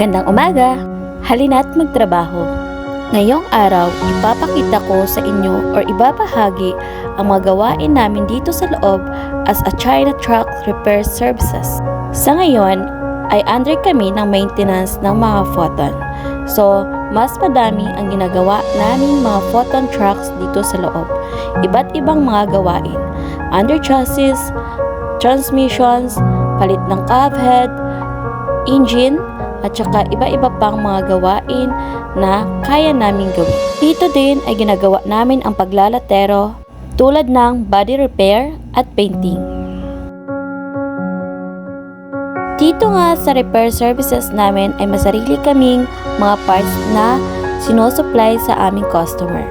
Magandang umaga! Halina't magtrabaho. Ngayong araw, ipapakita ko sa inyo or ibabahagi ang mga gawain namin dito sa loob as a China Truck Repair Services. Sa ngayon, ay under kami ng maintenance ng mga photon. So, mas madami ang ginagawa naming mga photon trucks dito sa loob. Iba't ibang mga gawain. Under chassis, transmissions, palit ng cab head, engine, at saka iba-iba pang mga gawain na kaya naming gawin. Dito din ay ginagawa namin ang paglalatero tulad ng body repair at painting. Dito nga sa repair services namin ay masarili kaming mga parts na sinusupply sa aming customer.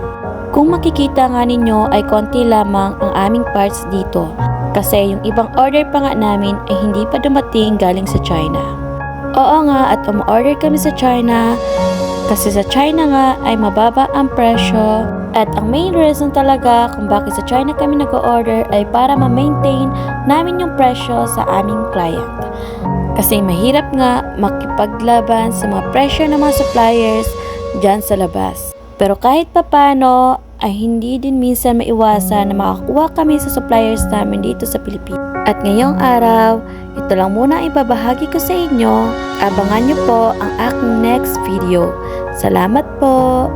Kung makikita nga ninyo ay konti lamang ang aming parts dito kasi yung ibang order pa nga namin ay hindi pa dumating galing sa China. Oo nga, at umorder kami sa China kasi sa China nga ay mababa ang presyo, at ang main reason talaga kung bakit sa China kami nag-order ay para ma-maintain namin yung presyo sa aming client. Kasi mahirap nga makipaglaban sa mga presyo ng mga suppliers dyan sa labas. Pero kahit papano ay hindi din minsan maiwasan na makakuha kami sa suppliers namin dito sa Pilipinas. At ngayong araw, ito lang muna ang ibabahagi ko sa inyo. Abangan nyo po ang aking next video. Salamat po!